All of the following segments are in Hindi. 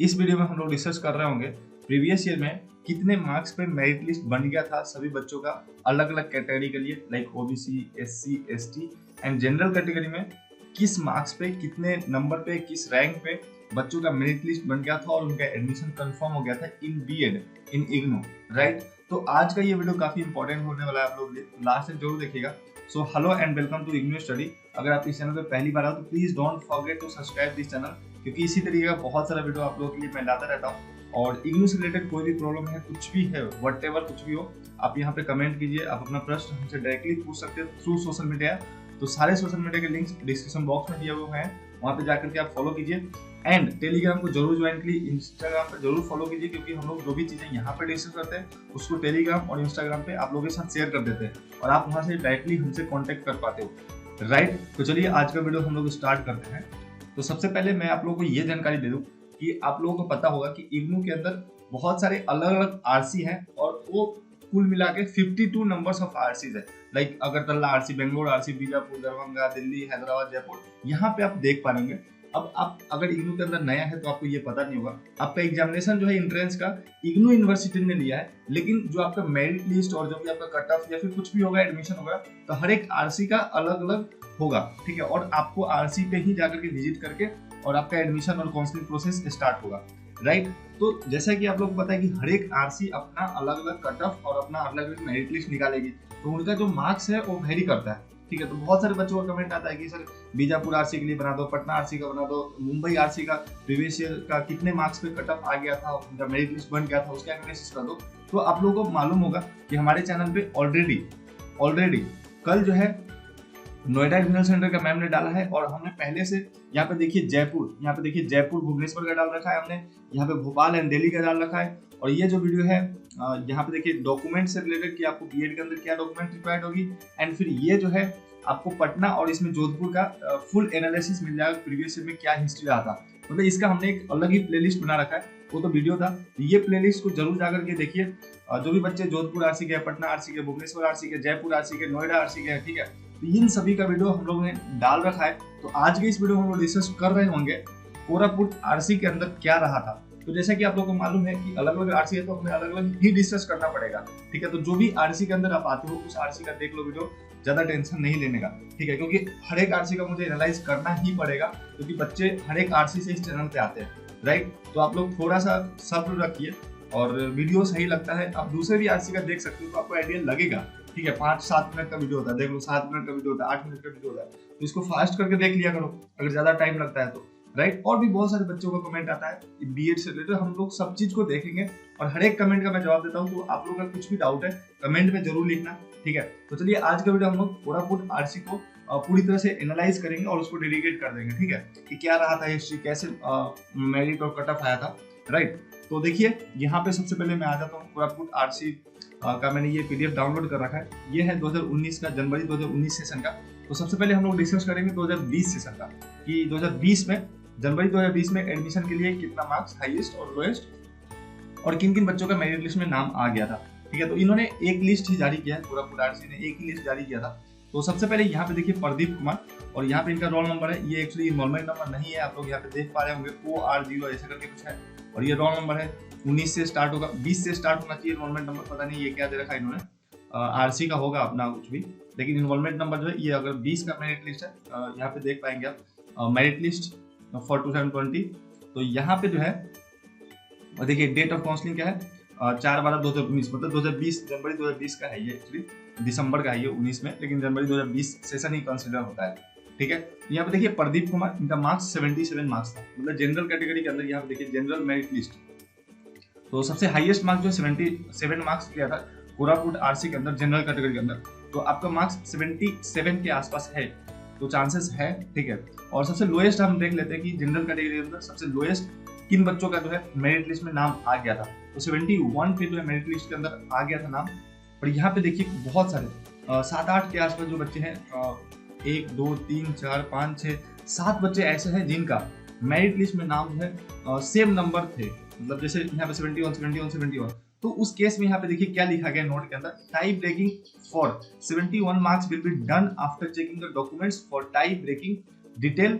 इस वीडियो में हम लोग डिस्कस कर रहे होंगे प्रीवियस ईयर में कितने मार्क्स पे मेरिट लिस्ट बन गया था सभी बच्चों का अलग अलग कैटेगरी के लिए, like OBC, SC, ST and general category में किस मार्क्स पे, कितने नंबर पे, किस रैंक पे बच्चों का मेरिट लिस्ट बन गया था और उनका एडमिशन कंफर्म हो गया था इन बीएड इन इग्नू, राइट। तो आज का ये वीडियो काफी इंपॉर्टेंट होने वाला है, आप लोग लास्ट तक जरूर देखिएगा। So hello and welcome to IGNOU study. अगर आप इस चैनल पे पहली बार आओ तो please don't forget to subscribe this channel, क्योंकि इसी तरीके का बहुत सारा वीडियो आप लोगों के लिए मैं लाता रहता हूँ। और इग्नू से रिलेटेड कोई भी प्रॉब्लम है, कुछ भी है, व्हाटएवर कुछ भी हो, आप यहाँ पे कमेंट कीजिए। आप अपना प्रश्न हमसे डायरेक्टली पूछ सकते हैं थ्रू सोशल मीडिया। तो सारे सोशल मीडिया के लिंक्स डिस्क्रिप्शन बॉक्स में दिए हुए हैं, वहाँ पे जाकर के आप फॉलो कीजिए। एंड टेलीग्राम को जरूर ज्वाइन कीजिए, इंस्टाग्राम पे जरूर फॉलो कीजिए, क्योंकि हम लोग जो भी चीजें यहाँ पे डिस्कस करते हैं उसको टेलीग्राम और इंस्टाग्राम पे आप लोगों के साथ शेयर कर देते हैं और आप वहाँ से डायरेक्टली हमसे कॉन्टेक्ट कर पाते हो, राइट। तो चलिए आज का वीडियो हम लोग स्टार्ट करते हैं। तो सबसे पहले मैं आप लोगों को ये जानकारी दे दूं कि आप लोगों को पता होगा कि इग्नू के अंदर बहुत सारे अलग अलग आरसी हैं और वो कुल मिला के 52 नंबर्स ऑफ आरसीज है। Like Agartala RC, Bangalore RC, Bijapur, Darbhanga, Delhi, Hyderabad, Jaipur, यहाँ पे आप देख पाएंगे। अब आप अगर इग्नू के अंदर नया है तो आपको ये पता नहीं होगा, आपका एग्जामिनेशन जो है एंट्रेंस का इग्नू यूनिवर्सिटी ने लिया है, लेकिन जो आपका मेरिट लिस्ट और जो भी आपका कट ऑफ या फिर कुछ भी होगा, एडमिशन होगा, तो हर एक आरसी का अलग अलग होगा, ठीक है। और आपको आरसी पे ही जाकर के विजिट करके और आपका एडमिशन और काउंसलिंग प्रोसेस स्टार्ट होगा, राइट। तो जैसा कि आप लोग को पता है कि हर एक आरसी अपना अलग अलग कट ऑफ और अपना अलग अलग मेरिट लिस्ट निकालेगी, तो उनका जो मार्क्स है वो वेरी करता है, ठीक है। तो बहुत सारे बच्चों का कमेंट आता है कि सर बीजापुर आरसी के लिए बना दो, पटना आरसी का बना दो, मुंबई आरसी का प्रीवियस ईयर का कितने मार्क्स पे कट ऑफ आ गया था, उनका मेरिट लिस्ट बन गया था, उसका एनालिसिस कर दो। तो आप लोगों को मालूम होगा कि हमारे चैनल पे ऑलरेडी कल जो है नोएडा रीजनल सेंटर का मैम ने डाला है, और हमने पहले से यहाँ पे देखिए जयपुर भुवनेश्वर का डाल रखा है, हमने यहाँ पे भोपाल एंड दिल्ली का डाल रखा है। और ये जो वीडियो है यहाँ पे देखिए डॉक्यूमेंट से रिलेटेड कि आपको बीएड के अंदर क्या डॉक्यूमेंट रिक्वायर्ड होगी, एंड फिर ये जो है आपको पटना और इसमें जोधपुर का फुल एनालिसिस मिल जाएगा, प्रीवियस ईयर में क्या हिस्ट्री रहा था। मतलब इसका हमने एक अलग ही प्लेलिस्ट बना रखा है, वो तो वीडियो था, ये प्लेलिस्ट को जरूर जाकर के देखिए। जो भी बच्चे जोधपुर आरसी के, पटना आरसी के, भुवनेश्वर आरसी के, जयपुर आरसी के, नोएडा आरसी के, ठीक है, तो इन सभी का वीडियो हम लोगों ने डाल रखा है। तो आज के इस वीडियो में हम लोग डिस्कस कर रहे होंगे कोरापुट आरसी के अंदर क्या रहा था। तो जैसा कि आप लोगों को मालूम है कि अलग अलग आरसी है तो हमें अलग अलग ही डिस्कस करना पड़ेगा, ठीक है। तो जो भी आरसी के अंदर आप आते हो उस आरसी का देख लो वीडियो, ज्यादा टेंशन नहीं लेने का, ठीक है, क्योंकि हर एक आरसी का मुझे एनालाइज करना ही पड़ेगा, क्योंकि बच्चे हर एक आरसी से इस चैनल पे आते हैं, राइट। तो आप लोग थोड़ा सा सब्र रखिए, और वीडियो सही लगता है आप दूसरे भी आरसी का देख सकते हो तो आपको आइडिया लगेगा, ठीक है। 5-7 मिनट का वीडियो होता है, देख लो 7 मिनट का वीडियो होता है, 8 मिनट का वीडियो होता है, तो इसको फास्ट करके देख लिया करो अगर ज्यादा टाइम लगता है तो, राइट। और भी बहुत सारे बच्चों का कमेंट आता है बीएड से रिलेटेड, हम लोग सब चीज को देखेंगे और हर एक कमेंट का मैं जवाब देता हूँ। तो आप लोगों का कुछ भी डाउट है कमेंट में जरूर लिखना, ठीक है। तो चलिए आज का वीडियो हम लोग कोरापुट आरसी को पूरी तरह से एनालाइज करेंगे और उसको डेडिकेट कर देंगे, ठीक है, कि क्या रहा था हिस्ट्री, कैसे मेरिट और कट ऑफ आया था, राइट। तो देखिए यहाँ पे सबसे पहले मैं आ जाता हूँ कोरापुट आरसी का मैंने ये पीडीएफ डाउनलोड कर रखा है, ये है 2019 का, जनवरी 2019 सेशन का। तो सबसे पहले हम लोग डिस्कस करेंगे 2020 सेशन का, कि 2020 में, जनवरी 2020 में एडमिशन के लिए कितना मार्क्स हाईएस्ट और लोएस्ट और किन किन बच्चों का मेरिट लिस्ट में नाम आ गया था, ठीक है। तो इन्होंने एक लिस्ट ही जारी किया है, कोरापुट आरसी ने एक ही लिस्ट जारी किया था। तो सबसे पहले यहाँ पे देखिए प्रदीप कुमार, और यहाँ पे इनका रोल नंबर है, ये एक्चुअली इनरोलमेंट नंबर नहीं है, आप लोग यहाँ पे देख पा रहे होंगे OR0 ऐसा करके कुछ है, और ये रोल नंबर है 19 से स्टार्ट होगा, 20 से स्टार्ट होना चाहिए इनरोलमेंट नंबर, पता नहीं ये क्या दे रखा है इन्होंने, आरसी का होगा अपना कुछ भी, लेकिन इनरोलमेंट नंबर जो है ये अगर 20 का मेरिट लिस्ट है, यहाँ पे देख पाएंगे आप मेरिट लिस्ट फॉर 2020। तो यहाँ पे जो है देखिए डेट ऑफ काउंसलिंग क्या है, 4/12/2019, मतलब 2020 जनवरी 2020 का है ये, एक्चुअली दिसंबर का है ये 19 में, लेकिन जनवरी 2020 सेशन ही कंसिडर होता है, ठीक है। यहाँ पे देखिए प्रदीप कुमार, इनका मार्क्स 77 मार्क्स था, मतलब जनरल कैटेगरी के अंदर। यहाँ पे देखिए जनरल मेरिट लिस्ट, तो सबसे हाईएस्ट मार्क्स जो 77 मार्क्स किया था कोरापुट आरसी के अंदर जनरल कैटेगरी के अंदर। तो आपका मार्क्स 77 के आसपास है, तो चांसेस है, ठीक है। और सबसे लोएस्ट हम देख लेते हैं कि जनरल कैटेगरी के अंदर सबसे लोएस्ट किन बच्चों का जो है मेरिट लिस्ट में नाम आ गया था। तो 71 पे जो है मेरिट लिस्ट के अंदर आ गया था नाम। और यहाँ पे देखिए बहुत सारे 7-8 के आसपास जो बच्चे हैं, 1 2 3 4 5 6 7 बच्चे ऐसे हैं जिनका मेरिट लिस्ट में नाम जो है सेम नंबर थे, मतलब जैसे यहाँ पे 71। तो उस केस में यहाँ पे देखिए क्या लिखा गया नोट के अंदर, tie breaking for 71 marks will be done after checking the documents for tie breaking detail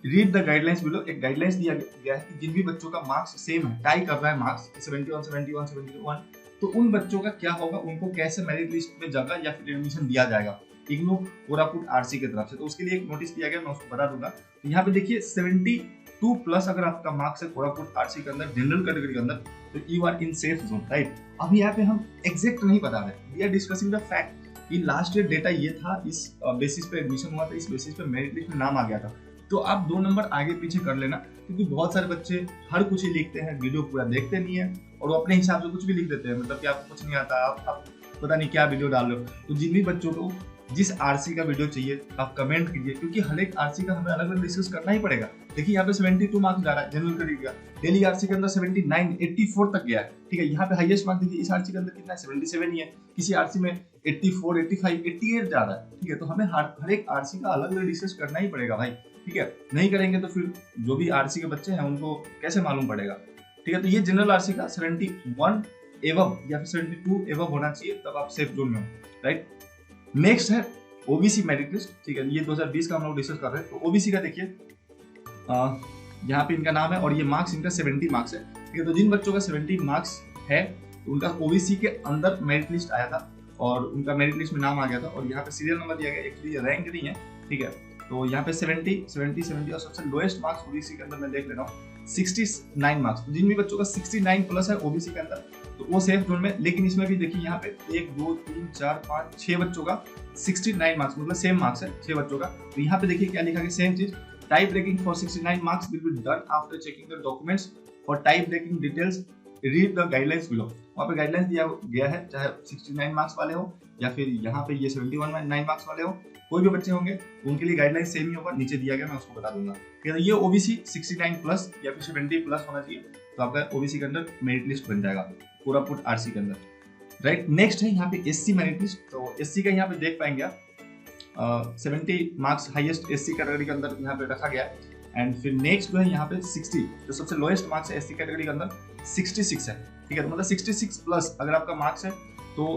read the guidelines below, एक गाइडलाइंस दिया गया है कि जिन भी बच्चों का मार्क्स सेम है, टाई कर रहा है मार्क्स 71 71 71, तो उन बच्चों का क्या होगा, उनको कैसे मेरिट लिस्ट में जगह या फिर एडमिशन दिया जाएगा इग्नू कोरापुट आरसी की तरफ से। तो उसके लिए एक नोटिस दिया गया, मैं उसको बता दूंगा। तो यहाँ पे देखिए 72 प्लस अगर आपका मार्क्स है कोरापुट आरसी के अंदर जनरल कैटेगरी के अंदर, तो you are in safe zone, right. अभी यहाँ पे हम एग्जैक्ट नहीं बता रहे, we are discussing the fact कि लास्ट ईयर डेटा ये था, इस बेसिस पे एडमिशन हुआ था, इस बेसिस पे मेरिट लिस्ट में नाम आ गया था। तो आप 2 नंबर आगे पीछे कर लेना, क्योंकि बहुत सारे बच्चे हर कुछ ही लिखते हैं, वीडियो पूरा देखते नहीं है और वो अपने हिसाब से कुछ भी लिख देते हैं, मतलब कि आपको कुछ नहीं आता, आप पता नहीं क्या वीडियो डाल रहे हो। तो जिन भी बच्चों को जिस आरसी का वीडियो चाहिए आप कमेंट कीजिए, क्योंकि हर एक आरसी का हमें अलग अलग डिस्कस करना ही पड़ेगा। देखिए यहाँ पे 72 मार्क्स जा रहा है जनरल कैटेगरी का, डेली आरसी के अंदर 79 84 तक गया है, ठीक है। यहाँ पे हाईएस्ट मार्क्स देखिए इस आरसी के अंदर कितना है, 77 ही है, किसी आरसी में 84 85 88 जा रहा है, ठीक है। तो हमें हर एक आरसी का अलग अलग डिस्कस करना ही पड़ेगा भाई, ठीक है। नहीं करेंगे तो फिर जो भी आरसी के बच्चे हैं उनको कैसे मालूम पड़ेगा, ठीक है। तो ये जनरल आरसी का 71 एवब या फिर 72 एवब होना चाहिए, तब आप सेफ जोन में हो, राइट। नेक्स्ट है ओबीसी मेरिट लिस्ट, ठीक है। ये 2020 का हम लोग डिस्कस कर रहे हैं। तो ओबीसी का देखिए यहाँ पे इनका नाम है और ये मार्क्स इनका 70 मार्क्स है, ठीक है। तो जिन बच्चों का 70 मार्क्स है तो उनका ओबीसी के अंदर मेरिट लिस्ट आया था और उनका मेरिट लिस्ट में नाम आ गया था और यहाँ पे सीरियल नंबर दिया गया, एक्चुअली रैंक नहीं है, ठीक है। तो यहाँ पे 70 और सबसे लोएस्ट मार्क्स ओबीसी के अंदर मैं देख ले रहा हूँ 69 मार्क्स। तो जिन भी बच्चों का 69 प्लस है ओबीसी के अंदर तो वो सेफ जोन में। लेकिन इसमें भी देखिए यहाँ पे 1 2 3 4 5 6 बच्चों का 69 मार्क्स, मतलब सेम मार्क्स है 6 बच्चों का। तो यहाँ पे देखिए क्या लिखा है, सेम चीज, tie breaking for 69 marks will be done after checking the documents for tie breaking details, read the guidelines below. वहाँ पे गाइडलाइंस दिया गया है, चाहे 69 मार्क्स वाले हो या फिर यहाँ पे ये 71 मार्क्स वाले हो, कोई भी बच्चे होंगे उनके लिए गाइडलाइन सेम ही होगा, नीचे दिया गया मैं उसको बता दूंगा। ये ओबीसी 69 प्लस या फिर 70 प्लस होना चाहिए, तो आपका ओबीसी के अंदर मेरिट लिस्ट बन जाएगा कोरापुट आरसी के अंदर, राइट। नेक्स्ट है यहाँ पे एससी मेरिट लिस्ट। तो एससी का यहाँ पे देख पाएंगे आप 70 मार्क्स हाईएस्ट एससी कैटेगरी के अंदर यहाँ पे रखा गया है। एंड फिर नेक्स्ट जो है यहाँ पे 60, जो सबसे लोएस्ट मार्क्स है एससी कैटेगरी के अंदर 66 है, ठीक है। तो मतलब 66 प्लस अगर आपका मार्क्स है तो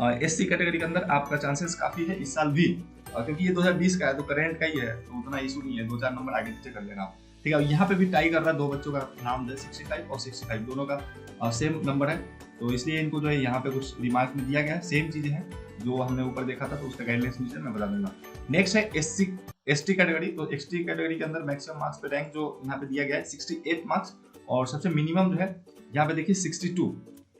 एससी कैटेगरी के अंदर आपका चांसेस काफी है इस साल भी, क्योंकि ये 2020 का है तो करेंट का ही है, तो उतना इशू नहीं है, 2-4 नंबर आगे पीछे कर लेना, ठीक है। यहाँ पे भी टाई कर रहा है, 2 बच्चों का नाम है 65 और 65 दोनों का सेम नंबर है, तो इसलिए इनको जो है यहाँ पे कुछ रिमार्क में दिया गया है, सेम चीजें हैं जो हमने ऊपर देखा था, तो उसका गाइडलाइंस नीचे मैं बता दूंगा। नेक्स्ट है एसटी कैटेगरी। तो एसटी कैटेगरी के अंदर मैक्सिमम मार्क्स पे रैंक जो यहाँ पे दिया गया है 68 मार्क्स और सबसे मिनिमम जो है यहाँ पे देखिए 62,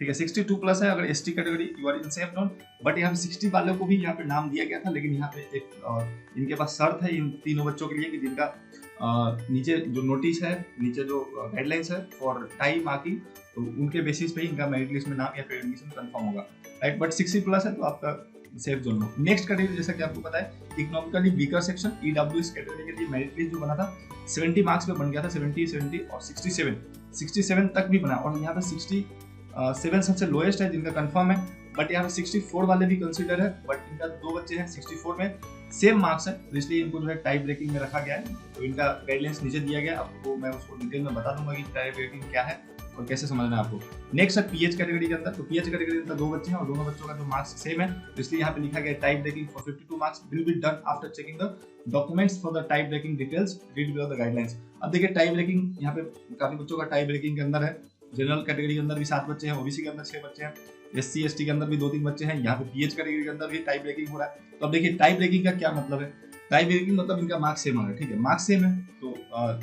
ठीक है। 62 प्लस है अगर ST category, you are in safe zone. But यहाँ पे 60 वालों को भी यहाँ पे नाम दिया गया था, लेकिन यहाँ पे एक इनके पास शर्त है इन तीनों बच्चों के लिए कि जिनका नीचे जो नोटिस है, नीचे जो गाइडलाइंस है फॉर टाई मार्किंग, तो उनके बेसिस पे इनका मेरिट लिस्ट में नाम या फिर एडमिशन कंफर्म होगा, राइट। बट 60 प्लस है तो आपका सेफ जोन में। नेक्स्ट कैटेगरी जैसा कि आपको पता है economically weaker section EWS category के लिए मेरिट लिस्ट जो बना था 70 मार्क्स पे बन गया था, 70 और 67 तक भी बना, और यहाँ पे 67 सबसे लोएस्ट है जिनका कंफर्म है। बट यहाँ पे 64 वाले भी कंसीडर है, बट इनका 2 बच्चे हैं 64 में सेम मार्क्स है, तो इसलिए इनको जो है टाई ब्रेकिंग में रखा गया है। तो इनका गाइडलाइंस नीचे दिया गया, आपको मैं उसको डिटेल में बता दूंगा कि टाई ब्रेकिंग क्या है और कैसे समझना है आपको। नेक्स्ट है पीएच कैटेगरी के अंदर। तो पीएच कैटेगरी के अंदर 2 बच्चे हैं और दोनों बच्चों का जो मार्क्स सेम है, तो इसलिए यहाँ पे लिखा गया tie breaking for 52 marks will be done after checking the documents for the tie breaking details, read below the guidelines. अब देखिए टाई ब्रेकिंग यहाँ पे काफी बच्चों का टाई ब्रेकिंग के अंदर है। जनरल कैटेगरी के अंदर भी 7 बच्चे हैं, ओबीसी के अंदर 6 बच्चे हैं, एससी एसटी के अंदर भी 2-3 बच्चे हैं, यहाँ पे पीएच कैटेगरी के अंदर भी टाई ब्रेकिंग हो रहा है। तो अब देखिए टाई ब्रेकिंग का क्या मतलब है, टाई ब्रेकिंग मतलब इनका मार्क्स सेम होगा, ठीक है। मार्क्स सेम है तो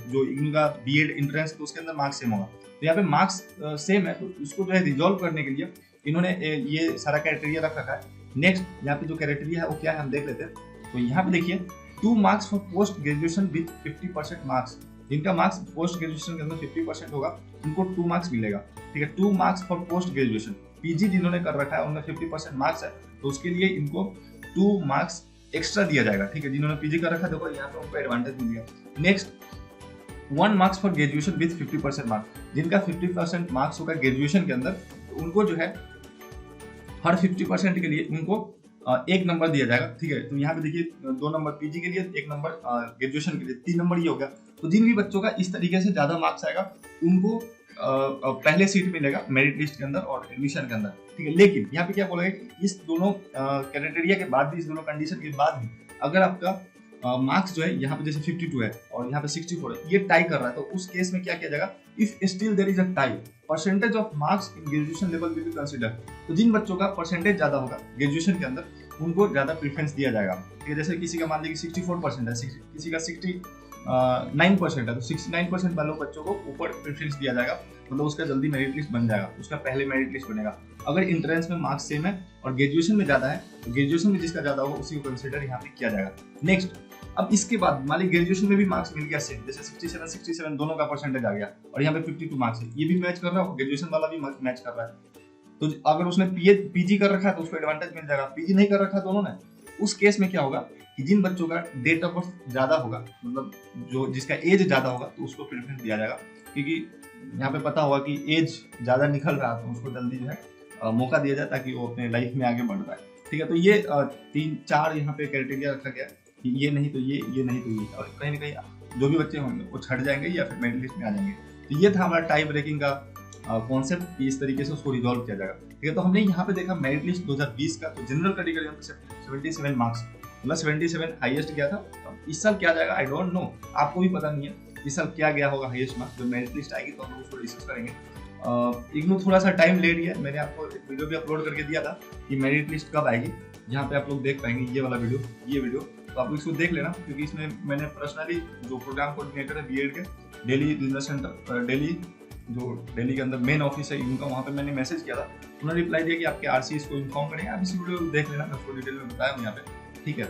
जो इनका बीएड एंट्रेंस तो उसके अंदर मार्क्स सेम होगा, तो यहाँ पे मार्क्स सेम है, तो उसको जो है रिजॉल्व करने के लिए इन्होंने ये सारा क्राइटेरिया रख रखा है। नेक्स्ट यहाँ पे जो क्राइटेरिया है वो क्या है हम देख लेते हैं। तो यहाँ पे देखिए 2 marks for post graduation with 50% marks, जिनका मार्क्स पोस्ट ग्रेजुएशन के अंदर 50% होगा उनको 2 मार्क्स मिलेगा, ठीक है। 2 marks for post graduation, PG जिन्होंने कर रखा है उनका 50% मार्क्स है, तो उसके लिए इनको 2 मार्क्स एक्स्ट्रा दिया जाएगा, ठीक है। जिन्होंने पीजी कर रखा है देखो यहाँ पे उनको एडवांटेज मिलेगा। Next 1 marks for graduation with 50% marks, जिनका 50% मार्क्स होगा ग्रेजुएशन के अंदर, तो उनको जो है हर 50% के लिए उनको 1 नंबर दिया जाएगा, ठीक है। तो यहाँ पे देखिए 2 नंबर पीजी के लिए, 1 नंबर ग्रेजुएशन के लिए, 3 नंबर ये हो गया। तो जिन भी बच्चों का इस तरीके से ज्यादा मार्क्स आएगा उनको पहले सीट मिलेगा मेरिट लिस्ट के अंदर और एडमिशन के अंदर, ठीक है। लेकिन यहाँ पे क्या बोलेगा कि इस दोनों क्राइटेरिया के बाद भी, इस दोनों कंडीशन के बाद भी अगर आपका मार्क्स जो है यहाँ पे जैसे 52 है और यहाँ पे 64 है, ये टाई कर रहा है, तो उस केस में क्या किया जाएगा, if still there is a tie percentage of marks in graduation level will be consider. तो जिन बच्चों का परसेंटेज ज्यादा होगा ग्रेजुएशन के अंदर उनको ज्यादा प्रेफरेंस दिया जाएगा। ठीक है, जैसे किसी का मान लीजिए 64% है, किसी का 69% है, तो 69% वालों बच्चों को ऊपर प्रेफरेंस दिया जाएगा, मतलब उसका जल्दी मेरिट लिस्ट बन जाएगा, उसका पहले मेरिट लिस्ट बनेगा। अगर इंट्रेंस में मार्क्स सेम है और ग्रेजुएशन में ज्यादा है तो ग्रेजुएशन में जिसका ज्यादा होगा उसी को कंसिडर यहाँ पे किया जाएगा। नेक्स्ट, अब इसके बाद मान लीजिए ग्रेजुएशन में भी मार्क्स मिल गया सेम, जैसे 67 दोनों का परसेंटेज आ गया और यहाँ पे 52 मार्क्स है, ये भी मैच कर रहा है, ग्रेजुएशन वाला भी मैच कर रहा है, तो अगर उसने पीजी कर रखा है तो उसको एडवांटेज मिल जाएगा, पीजी नहीं कर रखा दोनों ने, उस केस में क्या होगा कि जिन बच्चों का डेट ऑफ बर्थ ज्यादा होगा, मतलब जो जिसका एज ज्यादा होगा तो उसको प्रेफरेंस दिया जाएगा, क्योंकि यहाँ पे पता होगा कि एज ज्यादा निकल रहा है तो उसको जल्दी जो है मौका दिया जाए ताकि वो अपने लाइफ में आगे बढ़ पाए। ठीक है, तो ये 3-4 यहाँ पे क्राइटेरिया रखा गया कि ये नहीं तो ये नहीं तो ये, और कहीं ना कहीं जो भी बच्चे होंगे वो छट जाएंगे या फिर मेरिट लिस्ट में आ जाएंगे। तो ये था हमारा टाई ब्रेकिंग का कॉन्सेप्ट, इस तरीके से उसको रिजॉल्व किया जाएगा। ठीक है, तो हमने यहाँ पे देखा मेरिट लिस्ट 2020 का, तो जनरल कैटेगरी में 77 मार्क्स, मतलब 77 हाईएस्ट गया था। इस साल क्या जाएगा आई डोंट नो, आपको भी पता नहीं है इस साल क्या गया होगा हाईएस्ट मार्क्स। जब मेरिट लिस्ट आएगी तो हम लोग उसको डिस्कस करेंगे। इग्नू थोड़ा सा टाइम ले रही है, मैंने आपको एक वीडियो भी अपलोड करके दिया था कि मेरिट लिस्ट कब आएगी, यहाँ पे आप लोग देख पाएंगे ये वाला वीडियो, ये वीडियो, तो आप इसको देख लेना, क्योंकि इसमें मैंने पर्सनली जो प्रोग्राम कोऑर्डिनेटर है बीएड के दिल्ली रिजर्च सेंटर, दिल्ली के अंदर मेन ऑफिस है इनका, वहाँ पे मैंने मैसेज किया था, उन्होंने रिप्लाई दिया कि आपके आरसीएस को इन्फॉर्म करेंगे। आप इस वीडियो को देख लेना, मैं उसको डिटेल में बताया हूँ यहाँ पे। ठीक है,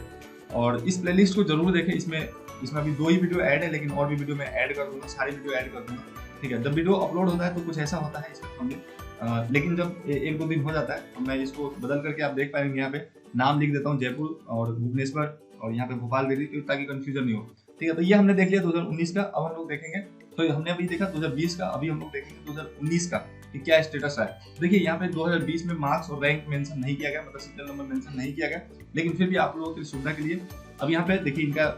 और इस प्लेलिस्ट को जरूर देखें, इसमें अभी 2 ही वीडियो ऐड है, लेकिन और भी वीडियो मैं ऐड कर दूंगा, सारी वीडियो ऐड कर दूंगा। ठीक है, जब वीडियो अपलोड होता है तो कुछ ऐसा होता है इसमें, लेकिन जब 1-2 दिन हो जाता है तो मैं इसको बदल करके, आप देख पाएंगे यहाँ पे नाम लिख देता हूँ जयपुर और भुवनेश्वर और यहाँ पे भोपाल दे दी, ताकि कंफ्यूजन नहीं हो। ठीक है, तो ये हमने देख लिया 2019 का। अब हम लोग देखेंगे, तो हमने अभी देखा 2020 का, अभी हम लोग देखेंगे 2019 का कि क्या स्टेटस है। देखिए यहाँ पे 2020 में मार्क्स और रैंक मेंशन नहीं किया गया, मतलब सीरियल नंबर मेंशन नहीं किया गया, लेकिन फिर भी आप लोगों की सुविधा के लिए अब यहाँ पे देखिए इनका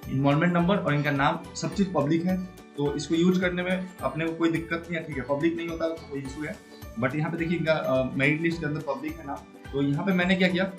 इन्वॉल्वमेंट नंबर और इनका नाम सब चीज पब्लिक है, तो इसको यूज करने में अपने को कोई दिक्कत नहीं है। ठीक है, पब्लिक नहीं होता तो कोई इशू है, बट यहाँ पे देखिए इनका मेरिट लिस्ट के अंदर पब्लिक है नाम। तो यहाँ पे मैंने क्या किया,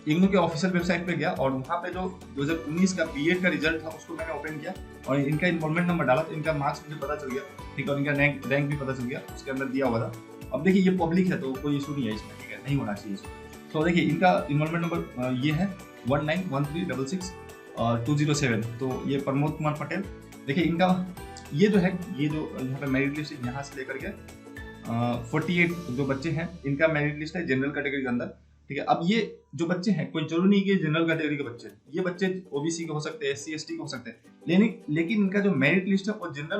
इग्नू के ऑफिशियल वेबसाइट पे गया और वहाँ पे जो 2019 का बीएड का रिजल्ट था उसको मैंने ओपन किया और इनका इन्वॉल्वमेंट नंबर डाला, तो इनका मार्क्स मुझे पता चल गया। ठीक है, और इनका रैंक भी पता चल गया, उसके अंदर दिया हुआ था। अब देखिए ये पब्लिक है तो कोई इशू नहीं है इसमें, ठीक है, नहीं होना चाहिए इसमें। तो देखिए इनका इन्वॉल्वमेंट नंबर ये है 191366 तो ये प्रमोद कुमार पटेल। देखिए इनका ये जो यहाँ पे मेरिट लिस्ट है, यहाँ से लेकर के 48 जो बच्चे हैं इनका मेरिट लिस्ट है जनरल कैटेगरी के अंदर। ठीक है, अब ये जो बच्चे हैं कोई जरूरी नहीं कि जनरल कैटेगरी के बच्चे, ये बच्चे ओबीसी के हो सकते हैं, एससी एसटी के हो सकते हैं, लेकिन इनका जो मेरिट लिस्ट है वो जनरल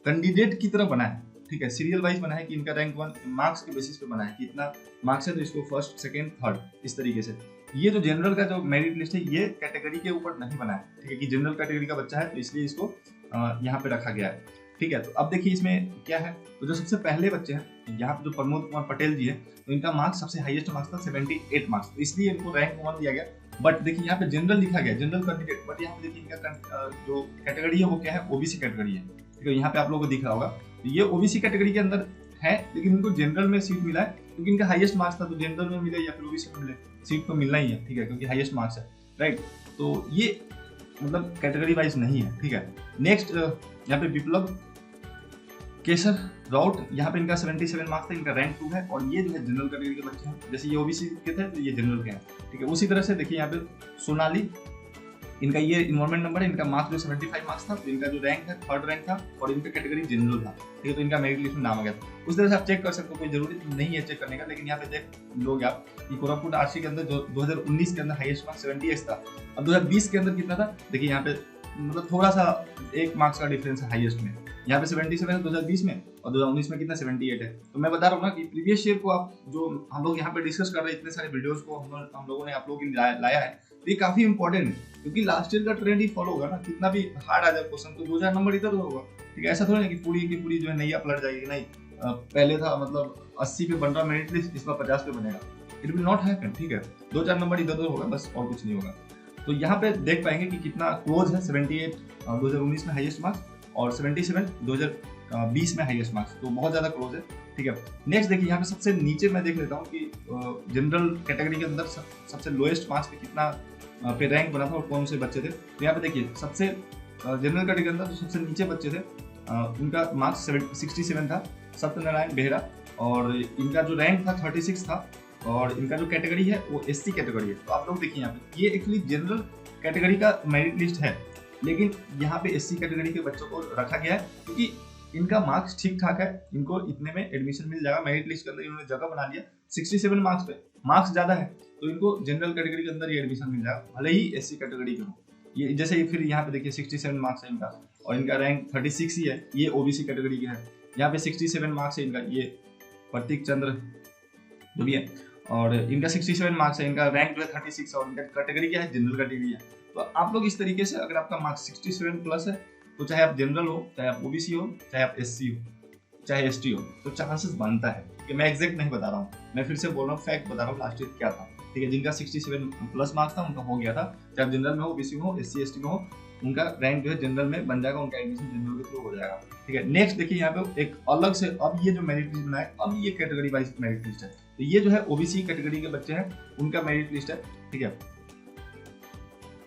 कैंडिडेट की तरह बना है। ठीक है, सीरियल वाइज बना है कि इनका रैंक 1 मार्क्स के बेसिस पे बना है कि इतना मार्क्स है तो इसको फर्स्ट सेकंड थर्ड इस तरीके से। ये जो जनरल का जो मेरिट लिस्ट है ये कैटेगरी के ऊपर नहीं बना है। ठीक है, कि जनरल कैटेगरी का बच्चा है तो इसलिए इसको यहाँ पे रखा गया है। ठीक है, तो अब देखिए इसमें क्या है, तो जो सबसे पहले बच्चे हैं यहाँ पे जो प्रमोद कुमार पटेल जी है, तो इनका मार्क्स सबसे हाईएस्ट मार्क्स था 78 मार्क्स, तो इसलिए इनको रैंक 1 दिया गया। बट देखिए यहाँ पे जनरल लिखा गया, जनरल कैंडिडेट, बट यहाँ पे देखिए इनका जो कैटेगरी है वो क्या है, ओबीसी कैटेगरी है। ठीक है, यहाँ पे आप लोगों को दिख रहा होगा, तो ये ओबीसी कैटेगरी के अंदर है, लेकिन इनको जनरल में सीट मिला है क्योंकि इनका हाईएस्ट मार्क्स था, तो जनरल में मिले या फिर ओबीसी में मिले सीट तो मिलना ही है। ठीक है, क्योंकि हाईएस्ट मार्क्स है, राइट। तो ये मतलब कैटेगरी वाइज नहीं है। ठीक है, नेक्स्ट यहाँ पे विप्लव केसर राउत, यहाँ पे इनका 77 मार्क्स था, इनका रैंक 2 है, और ये जो है जनरल कैटेगरी के बच्चे हैं, जैसे ये ओबीसी के थे तो ये जनरल के हैं। ठीक है, उसी तरह से देखिए यहाँ पे सोनाली, इनका ये इन्वॉल्वमेंट नंबर है, इनका मार्क्स जो 75 मार्क्स था, तो इनका जो रैंक है थर्ड रैंक था और इनका कैटेगरी जनरल था। ठीक है, तो इनका मेरिट लिस्ट में नाम आ गया था। उस तरह से आप चेक कर सकते हो, कोई जरूरी नहीं है चेक करने का, लेकिन यहाँ पे देख लोगे आप कि कोरापुट आरसी के अंदर जो 2019 के अंदर हाईएस्ट मार्क्स 78 था, अब 2020 के अंदर कितना था, देखिए यहाँ पे मतलब थोड़ा सा 1 मार्क्स का डिफरेंस है हाईएस्ट में, यहाँ पे 77 है 2020 में और 2019 में कितना 78 है। तो मैं बता रहा हूँ ना कि प्रीवियस ईयर को आप जो हम लोग यहाँ पे डिस्कस कर रहे हैं, इतने सारे वीडियोस को हम लोगों ने आप लोगों के लिए लाया है, तो ये काफी इंपॉर्टेंट है, क्योंकि लास्ट ईयर का ट्रेंड ही फॉलो होगा ना, कितना भी हार्ड आ जाए क्वेश्चन तो 2000 नंबर इधर होगा। ठीक है, ऐसा थोड़ा नहीं कि पूरी की पूरी जो है नैया पलट जाएगी, नहीं, पहले था मतलब 80 पे बन रहा मेरिट लिस्ट, इस बार 50 पे बनेगा, इट विल नॉट हैपन। ठीक है, 2-4 नंबर इधर उधर होगा बस, और कुछ नहीं होगा। तो यहाँ पे देख पाएंगे कि कितना क्लोज है, 78 2019 में हाईएस्ट मार्क्स और 77 2020 में हाईएस्ट मार्क्स, तो बहुत ज्यादा क्लोज है। ठीक है, नेक्स्ट देखिए यहाँ पे सबसे नीचे मैं देख लेता हूँ कि जनरल कैटेगरी के अंदर सबसे लोएस्ट मार्क्स पे कितना पे रैंक बना था और कौन से बच्चे थे। तो यहाँ पे देखिए सबसे जनरल कैटेगरी के अंदर जो सबसे नीचे बच्चे थे उनका मार्क्स 67 था, सत्यनारायण बेहरा, और इनका जो रैंक था 36 था, और इनका जो कैटेगरी है वो एससी कैटेगरी है। तो आप लोग देखिए यहाँ पे ये एक्चुअली जनरल कैटेगरी का मेरिट लिस्ट है, लेकिन यहाँ पे एससी कैटेगरी के बच्चों को रखा गया है क्योंकि इनका मार्क्स ठीक ठाक है, इनको इतने में एडमिशन मिल जाएगा। मेरिट लिस्ट के अंदर इन्होंने जगह बना लिया 67 मार्क्स पे, मार्क्स ज्यादा है तो इनको जनरल कैटेगरी के अंदर ये एडमिशन मिल जाएगा, भले ही एससी कैटेगरी के हो। ये जैसे फिर यहाँ पे देखिए 67 मार्क्स है इनका, और इनका रैंक 36 ही है, ये ओबीसी कैटेगरी के है। यहाँ पे 67 मार्क्स है इनका, ये प्रतीक चंद्र जो भी है, और इनका 67 मार्क्स है, इनका रैंक जो है 36 है, और इनका कैटेगरी क्या है, जनरल कैटेगरी है। तो आप लोग इस तरीके से अगर आपका मार्क्स 67 प्लस है तो चाहे आप जनरल हो, चाहे आप ओबीसी हो, चाहे आप एससी हो, चाहे एसटी हो, तो चांसेस बनता है कि मैं एग्जैक्ट नहीं बता रहा हूँ, मैं फिर से बोल रहा हूँ, फैक्ट बता रहा हूँ लास्ट ईयर क्या था, ठीक है। जिनका 67 प्लस मार्क्स था उनका हो गया था, चाहे जनरल में हो, ओबीसी में हो, एससी एसटी में हो, उनका रैंक जो है जनरल में बन जाएगा, उनका एडमिशन जनरल के थ्रू हो जाएगा, ठीक है। नेक्स्ट देखिए यहाँ पे एक अलग से अब ये जो मेरिट लिस्ट बनाया, अब ये कैटेगरी वाइज मेरिट लिस्ट है। तो ये जो है ओबीसी कैटेगरी के बच्चे हैं उनका मेरिट लिस्ट है, ठीक है।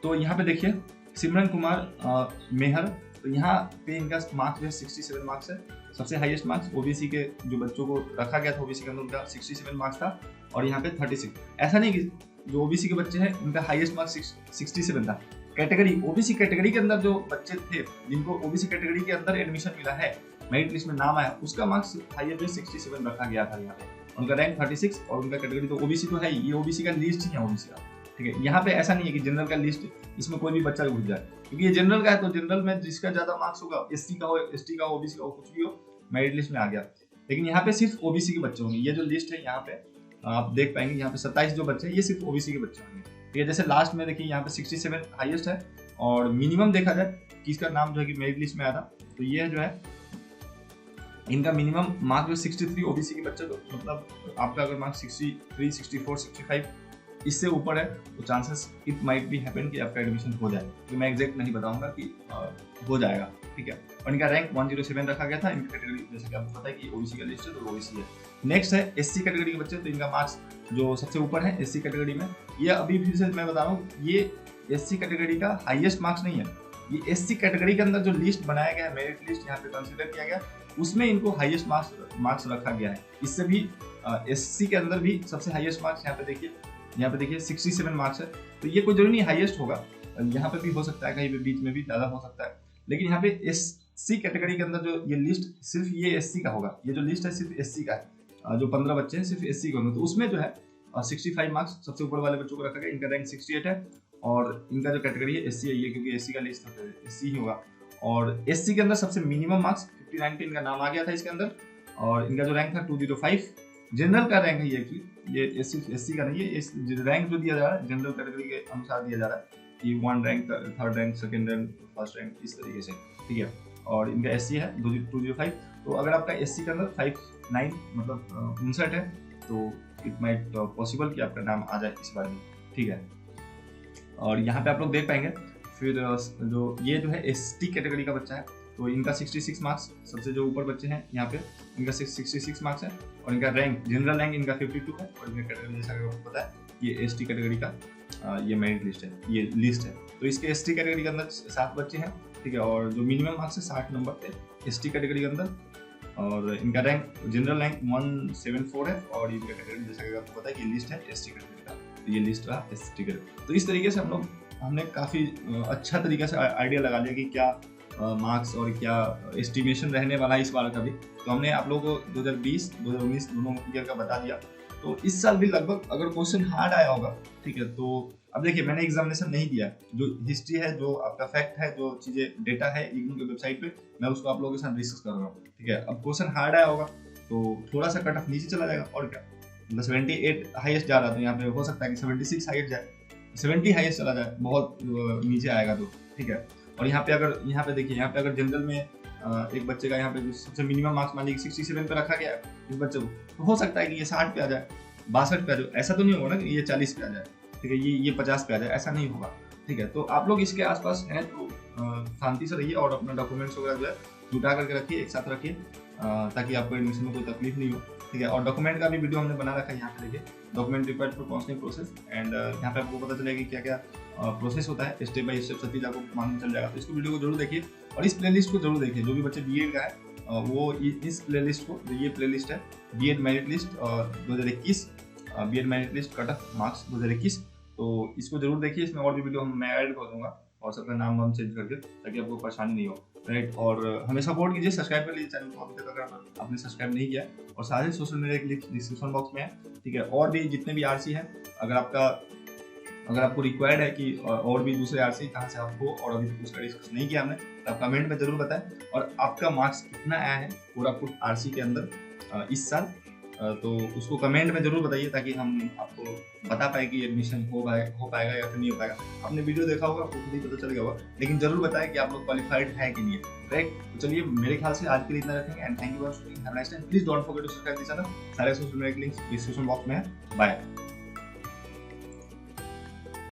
तो यहाँ पे देखिए सिमरन कुमार मेहर, तो यहाँ पे इनका मार्क्स जो है 67 मार्क्स है, सबसे हाईएस्ट मार्क्स ओबीसी के जो बच्चों को रखा गया था ओबीसी के अंदर उनका 67 मार्क्स था, और यहाँ पे 36। ऐसा नहीं कि जो ओबीसी के बच्चे हैं उनका हाईएस्ट मार्क्स 67 था, कैटेगरी ओबीसी कैटेगरी के अंदर जो बच्चे थे जिनको ओबीसी कैटेगरी के अंदर एडमिशन मिला है, मेरिट लिस्ट में नाम आया, उसका मार्क्स हाईएस्ट जो 67 रखा गया था यहाँ पे, उनका रैंक 36, और उनका कैटेगरी तो ओबीसी तो है ही, ये ओबीसी का लिस्ट ही है ओबीसी का, ठीक है। यहाँ पे ऐसा नहीं है कि जनरल का लिस्ट इसमें कोई भी बच्चा घुस जाए, क्योंकि ये जनरल का है, तो जनरल में जिसका ज्यादा मार्क्स होगा, एससी का हो, एसटी का हो, ओबीसी का हो, कुछ भी हो, मेरिट लिस्ट में आ गया। लेकिन यहाँ पे सिर्फ ओबीसी के बच्चे होंगे, ये जो लिस्ट है यहाँ पे आप देख पाएंगे, यहाँ पे 27 जो बच्चे हैं ये सिर्फ ओबीसी के बच्चे होंगे, ठीक है। जैसे लास्ट में देखिए यहाँ पे 67 हाईएस्ट है, और मिनिमम देखा जाए किसका नाम जो है कि मेरिट लिस्ट में आया था, तो ये जो है इनका मिनिमम मार्क्स जो 63 ओबीसी के बच्चे, तो मतलब आपका अगर मार्क्स 63, 64, 65 इससे ऊपर है तो chances it might be happen कि आपका एडमिशन हो जाए, तो मैं एग्जैक्ट नहीं बताऊंगा कि हो जाएगा, ठीक है। और इनका रैंक 107 रखा गया था, इनकी कैटेगरी जैसे कि आपको पता है कि ओबीसी का लिस्ट है तो ओबीसी है। नेक्स्ट है एससी कैटेगरी के बच्चे, तो इनका मार्क्स जो सबसे ऊपर है एससी कैटेगरी में, ये अभी फिर से मैं बता रहा हूँ, ये एससी कैटेगरी का हाईएस्ट मार्क्स नहीं है, ये एससी कैटेगरी के अंदर जो लिस्ट बनाया गया है, मेरिट लिस्ट यहाँ पे कंसीडर किया गया, उसमें इनको हाईएस्ट मार्क्स रखा गया है। इससे भी एससी के अंदर भी सबसे हाईएस्ट मार्क्स यहाँ पे देखिए 67 मार्क्स है, तो ये कोई जरूरी नहीं हाईएस्ट होगा, यहाँ पे भी हो सकता है, कहीं पे बीच में भी ज्यादा हो सकता है, लेकिन यहाँ पे एससी कैटेगरी के अंदर जो ये लिस्ट सिर्फ ये एससी का होगा, ये जो लिस्ट है सिर्फ एससी का है, जो 15 बच्चे हैं सिर्फ एससी के होंगे, तो उसमें जो है 65 मार्क्स सबसे ऊपर वाले बच्चों को रखा गया, इनका रैंक 68 है, और इनका जो कैटेगरी है एससी है, ये क्योंकि एससी का लिस्ट है एससी ही होगा। और एससी के अंदर सबसे मिनिमम मार्क्स 59 पे इनका नाम आ गया था इसके अंदर, और इनका जो रैंक था 205, जनरल का रैंक है ये एससी का नहीं है, रैंक जो दिया जा रहा है जनरल कैटेगरी के अनुसार दिया जा रहा है, कि 1 rank, 3rd rank, 2nd rank, 1st rank, इस तरीके से, ठीक है। और इनका एससी है 205, तो अगर आपका एससी के अंदर 59 मतलब 59 है तो इट माइट पॉसिबल कि आपका नाम आ जाए इस बार में, ठीक है। और यहाँ पे आप लोग देख पाएंगे फिर जो ये जो है एसटी कैटेगरी का बच्चा है, तो इनका 66 मार्क्स, सबसे जो ऊपर बच्चे हैं यहाँ पे इनका 66 मार्क्स है, और इनका रैंक जनरल रैंक इनका 52 है, और इनका कैटेगरी जैसा आपको पता है ये एसटी कैटेगरी का ये मेरिट लिस्ट है, ये लिस्ट है। तो इसके एसटी कैटेगरी के अंदर 7 बच्चे हैं, ठीक है, और जो मिनिमम मार्क्स है 60 नंबर पे एसटी कैटेगरी के अंदर, और इनका रैंक जनरल रैंक 174 है, और इनका कैटेगरी जैसा कि आपको पता है कि लिस्ट है एसटी कैटेगरी का, तो ये लिस्ट रहा एसटी कैटेगरी। तो इस तरीके से हमने काफ़ी अच्छा तरीके से आइडिया लगा लिया कि क्या मार्क्स और क्या एस्टिमेशन रहने वाला है इस बार का भी। तो हमने आप लोगों को 2020, 2019 दोनों ईयर का बता दिया। तो इस साल भी लगभग अगर क्वेश्चन हार्ड आया होगा, ठीक है, तो अब देखिए मैंने एग्जामिनेशन नहीं दिया, जो हिस्ट्री है, जो आपका फैक्ट है, जो चीज़ें डेटा है इग्नू के वेबसाइट पे, मैं उसको आप लोगों के साथ डिस्कस कर रहा हूँ, ठीक है। अब क्वेश्चन हार्ड आया होगा तो थोड़ा सा कट ऑफ नीचे चला जाएगा, और क्या, मतलब 78 हाईएस्ट जा रहा, तो यहाँ पे हो सकता है कि 76 हाईएस्ट जाए, 70 हाईएस्ट चला जाए, बहुत नीचे आएगा तो, ठीक है। और यहाँ पे देखिए, यहाँ पे अगर जनरल में एक बच्चे का यहाँ पे सबसे मिनिमम मार्क्स मान लीजिए 67 पे रखा गया है इस बच्चे को, तो हो सकता है कि ये 60 पे आ जाए, 62 पे आ जाए, ऐसा तो नहीं होगा ना कि ये 40 पे आ जाए, ठीक है, ये 50 पे आ जाए, ऐसा नहीं होगा, ठीक है। तो आप लोग इसके आसपास हैं तो शांति से रहिए और अपना डॉक्यूमेंट्स वगैरह जो है जुटा करके रखिए, एक साथ रखिए, ताकि आपको एडमिशन में कोई तकलीफ नहीं हो। ठीक है। और डॉक्यूमेंट का भी वीडियो हमने बना रखा है, यहाँ पे देखिए document required for counselling process, and यहाँ पे आपको पता चलेगा कि क्या क्या प्रोसेस होता है, स्टेप बाय स्टेप सब चीज़ आपको मालूम चल जाएगा। तो इसको वीडियो को जरूर देखिए और इस प्लेलिस्ट को जरूर देखिए। जो भी बच्चे बीएड का है वो इस प्लेलिस्ट को, ये प्लेलिस्ट है BEd merit list 2021, BEd merit list cut off marks 2021, तो इसको जरूर देखिए। इसमें और भी वीडियो मैं ऐड कर दूंगा और सबका नाम वाम चेंज करके, ताकि आपको परेशानी नहीं हो, राइट। और हमें सपोर्ट कीजिए, सब्सक्राइब कर लीजिए चैनल को अभी तक अगर आपने सब्सक्राइब नहीं किया, और सारे सोशल मीडिया के लिंक डिस्क्रिप्शन बॉक्स में है, ठीक है। और भी जितने भी आरसी हैं, अगर आपको रिक्वायर्ड है कि और भी दूसरे आरसी कहाँ से आपको, और अभी तक उसका डिस्कस नहीं किया हमने, तो आप कमेंट में जरूर बताएं। और आपका मार्क्स कितना आया है कोरापुट आरसी के अंदर इस साल, तो उसको कमेंट में जरूर बताइए, ताकि हम आपको बता पाए कि एडमिशन हो पाएगा या फिर नहीं हो पाएगा। आपने वीडियो देखा होगा, आपको खुद ही पता चल गया होगा, लेकिन जरूर बताएं कि आप लोग क्वालिफाइड है कि नहीं, राइट। तो चलिए, मेरे ख्याल से आज के लिए इतना रखेंगे, and thank you for watching, have a nice time. Please don't forget to subscribe this channel. सारे सोशल मीडिया के लिंक्स डिस्क्रिप्शन बॉक्स में है। बाय।